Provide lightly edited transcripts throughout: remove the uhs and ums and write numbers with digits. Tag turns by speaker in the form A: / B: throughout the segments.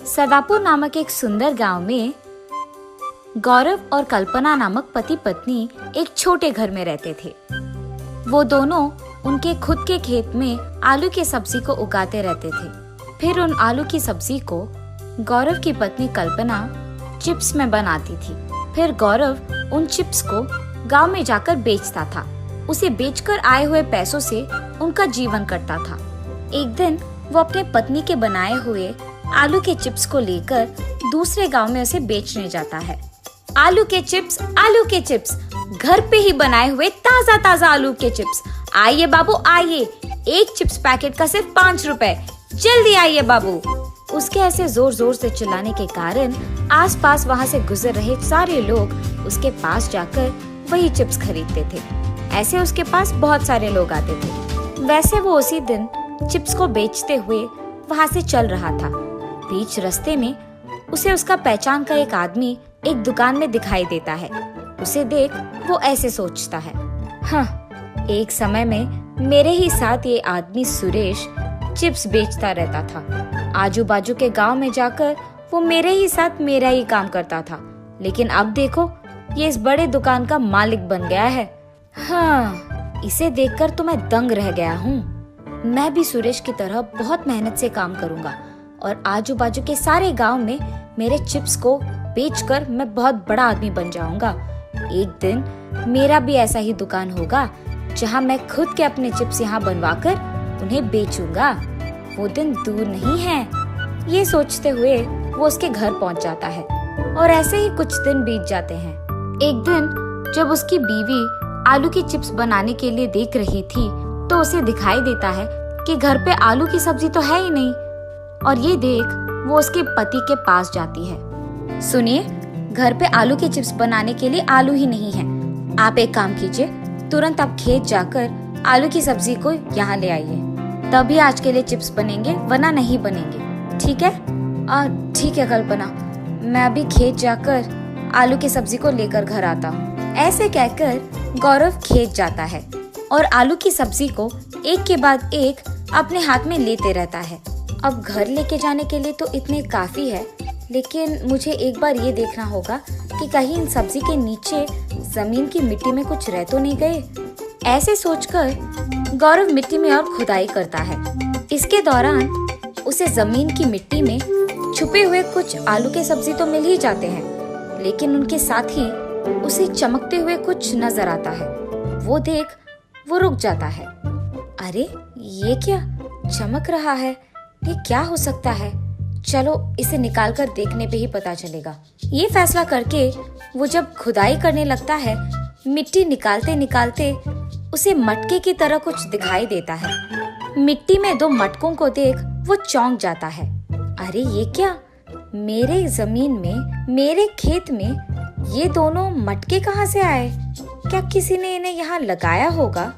A: सदापुर नामक एक सुंदर गांव में गौरव और कल्पना नामक पति पत्नी एक छोटे घर में रहते थे। वो दोनों उनके खुद के खेत में आलू की सब्जी को उगाते रहते थे। फिर उन आलू की सब्जी को गौरव की पत्नी कल्पना चिप्स में बनाती थी। फिर गौरव उन चिप्स को गांव में जाकर बेचता था। उसे बेचकर आए हुए पैसों से उनका जीवन कटता था। एक दिन वो अपने पत्नी के बनाए हुए आलू के चिप्स को लेकर दूसरे गांव में उसे बेचने जाता है। आलू के चिप्स, घर पे ही बनाए हुए ताजा ताजा आलू के चिप्स। आइए बाबू आइए, एक चिप्स पैकेट का सिर्फ 5 रुपए, जल्दी आइए बाबू। उसके ऐसे जोर जोर से चिल्लाने के कारण आसपास वहाँ से गुजर रहे सारे लोग उसके पास जाकर वही चिप्स खरीदते थे। ऐसे उसके पास बहुत सारे लोग आते थे। वैसे वो उसी दिन चिप्स को बेचते हुए वहाँ से चल रहा था। बीच रास्ते में उसे उसका पहचान का एक आदमी एक दुकान में दिखाई देता है। उसे देख वो ऐसे सोचता है, हाँ, एक समय में मेरे ही साथ ये आदमी सुरेश चिप्स बेचता रहता था। आजू बाजू के गांव में जाकर वो मेरे ही साथ मेरा ही काम करता था, लेकिन अब देखो ये इस बड़े दुकान का मालिक बन गया है। हाँ, इसे देखकर तो मैं दंग रह गया हूँ। मैं भी सुरेश की तरह बहुत मेहनत से काम करूंगा और आजू बाजू के सारे गांव में मेरे चिप्स को बेचकर मैं बहुत बड़ा आदमी बन जाऊंगा। एक दिन मेरा भी ऐसा ही दुकान होगा जहां मैं खुद के अपने चिप्स यहाँ बनवाकर उन्हें बेचूंगा। वो दिन दूर नहीं है। ये सोचते हुए वो उसके घर पहुंच जाता है और ऐसे ही कुछ दिन बीत जाते हैं। एक दिन जब उसकी बीवी आलू की चिप्स बनाने के लिए देख रही थी तो उसे दिखाई देता है कि घर पे आलू की सब्जी तो है ही नहीं, और ये देख वो उसके पति के पास जाती है। सुनिए, घर पे आलू के चिप्स बनाने के लिए आलू ही नहीं है। आप एक काम कीजिए, तुरंत आप खेत जाकर आलू की सब्जी को यहाँ ले आइए, तभी आज के लिए चिप्स बनेंगे, वरना नहीं बनेंगे। ठीक है? ठीक है कल्पना, मैं अभी खेत जाकर आलू की सब्जी को लेकर घर आता हूँ। ऐसे कहकर गौरव खेत जाता है और आलू की सब्जी को एक के बाद एक अपने हाथ में लेते रहता है। अब घर लेके जाने के लिए तो इतने काफी है, लेकिन मुझे एक बार ये देखना होगा कि कहीं इन सब्जी के नीचे जमीन की मिट्टी में कुछ रह तो नहीं गए। ऐसे सोचकर गौरव मिट्टी में और खुदाई करता है। इसके दौरान उसे जमीन की मिट्टी में छुपे हुए कुछ आलू के सब्जी तो मिल ही जाते हैं, लेकिन उनके साथ ही उसे चमकते हुए कुछ नजर आता है। वो देख वो रुक जाता है। अरे ये क्या चमक रहा है? ये क्या हो सकता है? चलो इसे निकाल कर देखने पे ही पता चलेगा। ये फैसला करके वो जब खुदाई करने लगता है, मिट्टी निकालते निकालते उसे मटके की तरह कुछ दिखाई देता है। मिट्टी में 2 मटकों को देख वो चौंक जाता है। अरे ये क्या? मेरे जमीन में, मेरे खेत में ये दोनों मटके कहाँ से आए? क्या किसी ने इन्हें यहाँ लगाया होगा,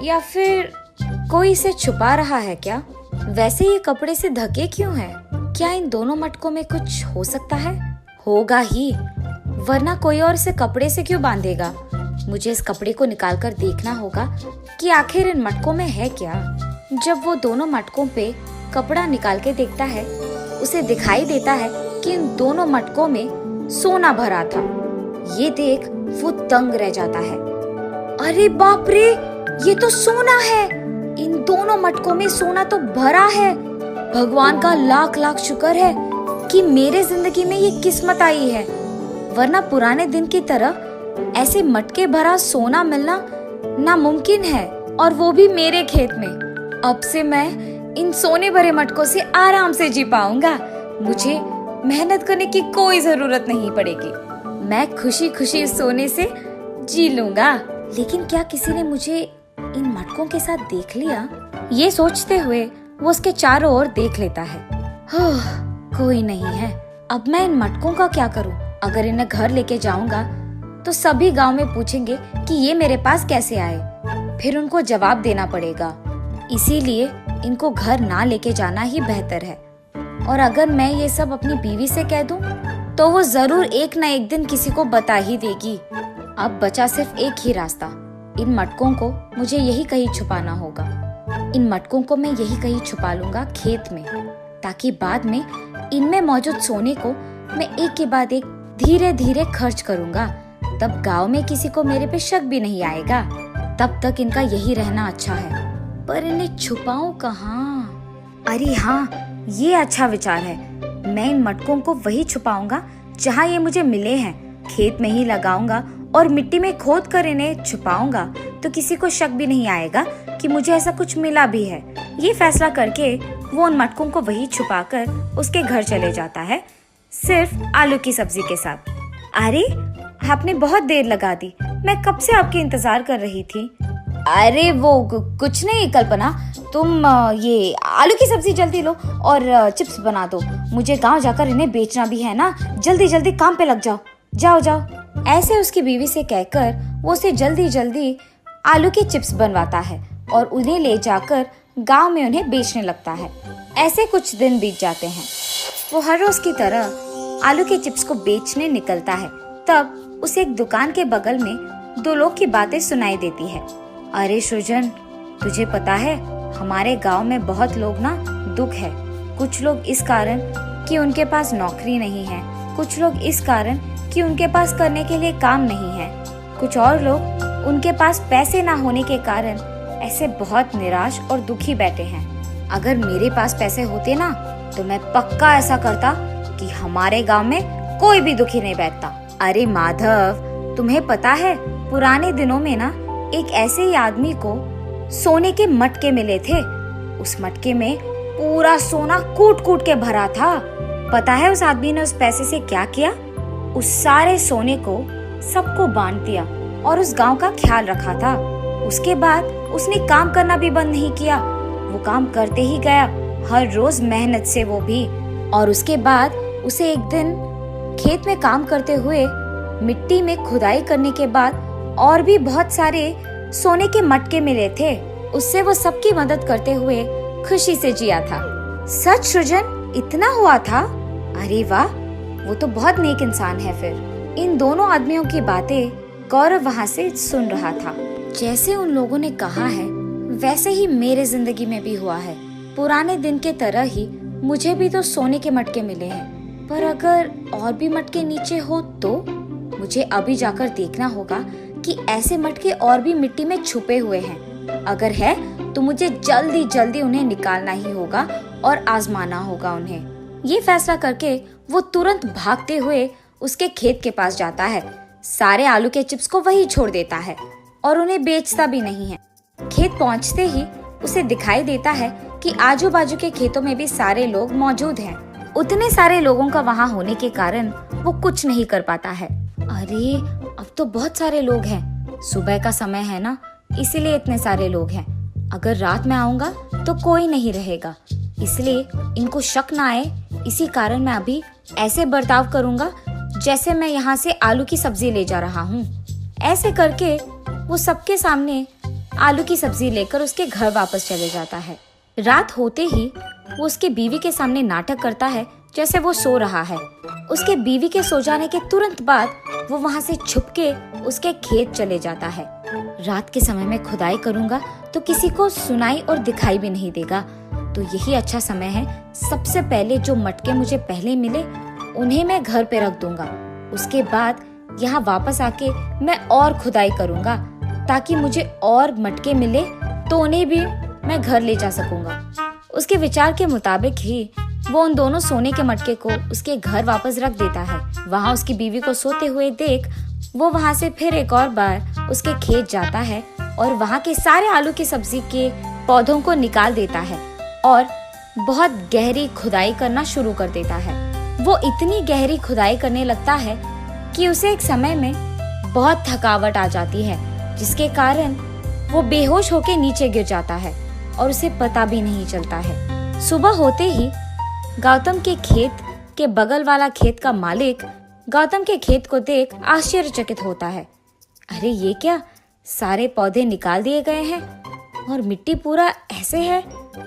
A: या फिर कोई इसे छुपा रहा है क्या? वैसे ये कपड़े से ढके क्यों हैं? क्या इन दोनों मटकों में कुछ हो सकता है? होगा ही, वरना कोई और इसे कपड़े से क्यों बांधेगा? मुझे इस कपड़े को निकालकर देखना होगा कि आखिर इन मटकों में है क्या। जब वो दोनों मटकों पे कपड़ा निकाल के देखता है, उसे दिखाई देता है कि इन दोनों मटकों में सोना भरा था। ये देख वो दंग रह जाता है। अरे बाप रे, ये तो सोना है! इन दोनों मटकों में सोना तो भरा है। भगवान का लाख लाख शुक्र है कि मेरे जिंदगी में ये किस्मत आई है, वरना पुराने दिन की तरह ऐसे मटके भरा सोना मिलना नामुमकिन है, और वो भी मेरे खेत में। अब से मैं इन सोने भरे मटकों से आराम से जी पाऊंगा। मुझे मेहनत करने की कोई जरूरत नहीं पड़ेगी। मैं खुशी खुशी इस सोने से जी लूंगा। लेकिन क्या किसी ने मुझे इन मटकों के साथ देख लिया? ये सोचते हुए वो उसके चारों ओर देख लेता है। कोई नहीं है। अब मैं इन मटकों का क्या करूं? अगर इन्हें घर लेके जाऊंगा तो सभी गांव में पूछेंगे कि ये मेरे पास कैसे आए। फिर उनको जवाब देना पड़ेगा। इसीलिए इनको घर ना लेके जाना ही बेहतर है। और अगर मैं ये सब अपनी बीवी से कह दूं तो वो जरूर एक ना एक दिन किसी को बता ही देगी। अब बचा सिर्फ एक ही रास्ता। इन मटकों को मुझे यही कहीं छुपाना होगा। इन मटकों को मैं यही कहीं छुपा लूंगा खेत में, ताकि बाद में इनमें मौजूद सोने को मैं एक के बाद एक धीरे धीरे खर्च करूंगा। तब गांव में किसी को मेरे पे शक भी नहीं आएगा। तब तक इनका यही रहना अच्छा है। पर इन्हें छुपाऊं कहाँ? अरे हाँ, ये अच्छा विचार है। मैं इन मटकों को वही छुपाऊंगा जहाँ ये मुझे मिले हैं। खेत में ही लगाऊंगा और मिट्टी में खोद कर इन्हें छुपाऊंगा, तो किसी को शक भी नहीं आएगा कि मुझे ऐसा कुछ मिला भी है। ये फैसला करके वो उन मटकों को वही छुपाकर उसके घर चले जाता है, सिर्फ आलू की सब्जी के साथ। अरे, आपने बहुत देर लगा दी। मैं कब से आपके इंतजार कर रही थी। अरे वो कुछ नहीं कल्पना, तुम ये आलू की सब्जी जल्दी लो और चिप्स बना दो। मुझे गांव जाकर इन्हें बेचना भी है ना। जल्दी जल्दी काम पे लग जाओ। जाओ जाओ। ऐसे उसकी बीवी से कहकर वो उसे जल्दी जल्दी आलू के चिप्स बनवाता है और उन्हें ले जाकर गांव में उन्हें बेचने लगता है। ऐसे कुछ दिन बीत जाते हैं। वो हर रोज की तरह आलू के चिप्स को बेचने निकलता है। तब उसे एक दुकान के बगल में दो लोग की बातें सुनाई देती है। अरे सृजन, तुझे पता है हमारे गांव में बहुत लोग ना दुख है। कुछ लोग इस कारण कि उनके पास नौकरी नहीं है, कुछ लोग इस कारण कि उनके पास करने के लिए काम नहीं है, कुछ और लोग उनके पास पैसे ना होने के कारण ऐसे बहुत निराश और दुखी बैठे हैं। अगर मेरे पास पैसे होते ना तो मैं पक्का ऐसा करता कि हमारे गांव में कोई भी दुखी नहीं बैठता। अरे माधव, तुम्हें पता है पुराने दिनों में ना एक ऐसे ही आदमी को सोने के मटके मिले थे। उस मटके में पूरा सोना कूट कूट के भरा था। पता है उस आदमी ने उस पैसे से क्या किया? उस सारे सोने को सबको बांट दिया और उस गांव का ख्याल रखा था। उसके बाद उसने काम करना भी बंद नहीं किया। वो काम करते ही गया, हर रोज मेहनत से वो भी। और उसके बाद उसे एक दिन खेत में काम करते हुए मिट्टी में खुदाई करने के बाद और भी बहुत सारे सोने के मटके मिले थे। उससे वो सबकी मदद करते हुए खुशी से जिया था। सच सृजन, इतना हुआ था? अरे वाह, वो तो बहुत नेक इंसान है। फिर इन दोनों आदमियों की बातें गौरव वहाँ से सुन रहा था। जैसे उन लोगों ने कहा है वैसे ही मेरे जिंदगी में भी हुआ है। पुराने दिन के तरह ही मुझे भी तो सोने के मटके मिले हैं, पर अगर और भी मटके नीचे हो तो मुझे अभी जाकर देखना होगा कि ऐसे मटके और भी मिट्टी में छुपे हुए हैं। अगर है तो मुझे जल्दी जल्दी उन्हें निकालना ही होगा और आजमाना होगा उन्हें। ये फैसला करके वो तुरंत भागते हुए उसके खेत के पास जाता है। सारे आलू के चिप्स को वही छोड़ देता है और उन्हें बेचता भी नहीं है। खेत पहुंचते ही उसे दिखाई देता है कि आजू बाजू के खेतों में भी सारे लोग मौजूद हैं। उतने सारे लोगों का वहाँ होने के कारण वो कुछ नहीं कर पाता है। अरे, अब तो बहुत सारे लोग हैं। सुबह का समय है ना, इसीलिए इतने सारे लोग हैं। अगर रात में आऊंगा तो कोई नहीं रहेगा, इसलिए इनको शक ना आए, इसी कारण मैं अभी ऐसे बर्ताव करूंगा जैसे मैं यहाँ से आलू की सब्जी ले जा रहा हूँ। ऐसे करके वो सबके सामने आलू की सब्जी लेकर उसके घर वापस चले जाता है। रात होते ही वो उसके बीवी के सामने नाटक करता है जैसे वो सो रहा है। उसके बीवी के सो जाने के तुरंत बाद वो वहाँ से छुपके उसके खेत चले जाता है। रात के समय में खुदाई करूंगा तो किसी को सुनाई और दिखाई भी नहीं देगा, तो यही अच्छा समय है। सबसे पहले जो मटके मुझे पहले मिले उन्हें मैं घर पे रख दूंगा। उसके बाद यहाँ वापस आके मैं और खुदाई करूंगा ताकि मुझे और मटके मिले तो उन्हें भी मैं घर ले जा सकूंगा। उसके विचार के मुताबिक ही वो उन दोनों सोने के मटके को उसके घर वापस रख देता है। वहाँ उसकी बीवी को सोते हुए देख वो वहाँ से फिर एक और बार उसके खेत जाता है और वहाँ के सारे आलू की सब्जी के पौधों को निकाल देता है और बहुत गहरी खुदाई करना शुरू कर देता है। वो इतनी गहरी खुदाई करने लगता है कि उसे एक समय में बहुत थकावट आ जाती है, जिसके कारण वो बेहोश होकर नीचे गिर जाता है और उसे पता भी नहीं चलता है। सुबह होते ही गौतम के खेत के बगल वाला खेत का मालिक गौतम के खेत को देख आश्चर्यचकित होता है। अरे ये क्या, सारे पौधे निकाल दिए गए हैं और मिट्टी पूरा ऐसे है,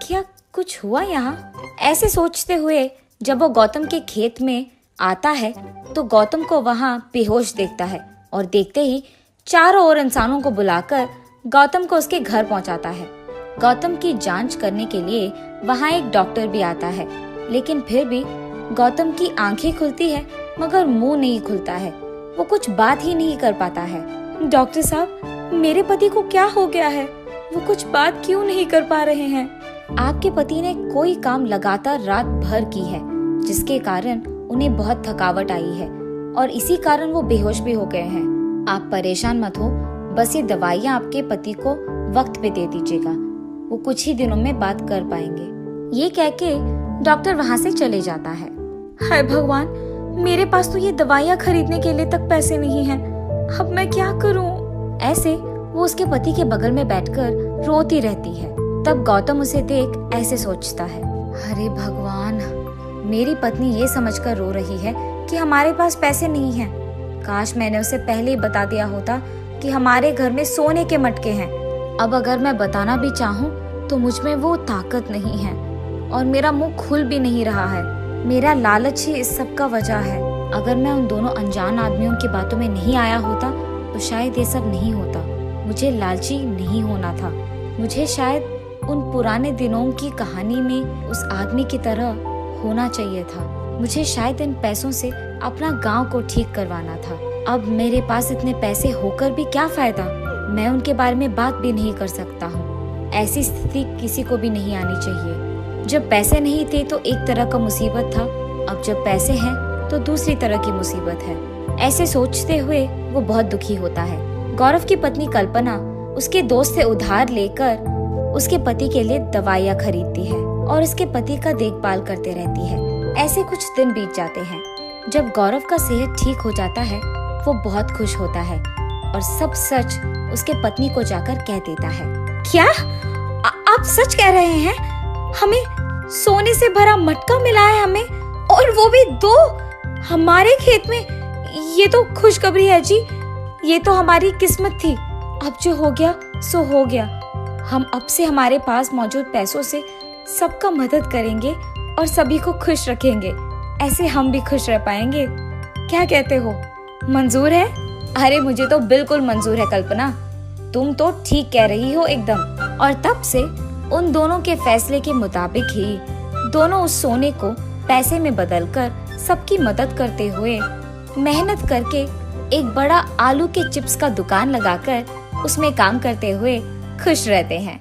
A: क्या कुछ हुआ यहाँ? ऐसे सोचते हुए जब वो गौतम के खेत में आता है तो गौतम को वहाँ बेहोश देखता है और देखते ही चारों ओर इंसानों को बुलाकर गौतम को उसके घर पहुँचाता है। गौतम की जांच करने के लिए वहाँ एक डॉक्टर भी आता है, लेकिन फिर भी गौतम की आंखें खुलती है मगर मुंह नहीं खुलता है। वो कुछ बात ही नहीं कर पाता है। डॉक्टर साहब, मेरे पति को क्या हो गया है? वो कुछ बात क्यों नहीं कर पा रहे हैं? आपके पति ने कोई काम लगातार रात भर की है, जिसके कारण उन्हें बहुत थकावट आई है और इसी कारण वो बेहोश भी हो गए हैं। आप परेशान मत हो, बस ये दवाइयाँ आपके पति को वक्त पे दे दीजिएगा, वो कुछ ही दिनों में बात कर पाएंगे। ये कह के डॉक्टर वहाँ से चले जाता है। हाय भगवान, मेरे पास तो ये दवाइयाँ खरीदने के लिए तक पैसे नहीं हैं। अब मैं क्या करूँ? ऐसे वो उसके पति के बगल में बैठकर रोती रहती है। तब गौतम उसे देख ऐसे सोचता है, अरे भगवान, मेरी पत्नी ये समझकर रो रही है कि हमारे पास पैसे नहीं हैं। काश मैंने उसे पहले ही बता दिया होता कि हमारे घर में सोने के मटके हैं। अब अगर मैं बताना भी चाहूँ तो मुझ में वो ताकत नहीं है और मेरा मुंह खुल भी नहीं रहा है। मेरा लालच ही इस सब का वजह है। अगर मैं उन दोनों अनजान आदमियों की बातों में नहीं आया होता तो शायद ये सब नहीं होता। मुझे लालची नहीं होना था। मुझे शायद उन पुराने दिनों की कहानी में उस आदमी की तरह होना चाहिए था। मुझे शायद इन पैसों से अपना गांव को ठीक करवाना था। अब मेरे पास इतने पैसे होकर भी क्या फायदा? मैं उनके बारे में बात भी नहीं कर सकता हूँ। ऐसी स्थिति किसी को भी नहीं आनी चाहिए। जब पैसे नहीं थे तो एक तरह का मुसीबत था, अब जब पैसे हैं तो दूसरी तरह की मुसीबत है। ऐसे सोचते हुए वो बहुत दुखी होता है। गौरव की पत्नी कल्पना उसके दोस्त से उधार लेकर उसके पति के लिए दवाइयाँ खरीदती है और उसके पति का देखभाल करते रहती है। ऐसे कुछ दिन बीत जाते हैं। जब गौरव का सेहत ठीक हो जाता है वो बहुत खुश होता है और सब सच उसके पत्नी को जाकर कह देता है। क्या आप सच कह रहे हैं? हमें सोने से भरा मटका मिला है हमें, और वो भी 2 हमारे खेत में। ये तो खुशखबरी है जी, ये तो हमारी किस्मत थी। अब जो हो गया सो हो गया। हम अब से हमारे पास मौजूद पैसों से सबका मदद करेंगे और सभी को खुश रखेंगे। ऐसे हम भी खुश रह पाएंगे। क्या कहते हो, मंजूर है? अरे मुझे तो बिल्कुल मंजूर है कल्पना, तुम तो ठीक कह रही हो एकदम। और तब से उन दोनों के फैसले के मुताबिक ही दोनों उस सोने को पैसे में बदलकर सबकी मदद करते हुए मेहनत करके एक बड़ा आलू के चिप्स का दुकान लगाकर उसमें काम करते हुए खुश रहते हैं।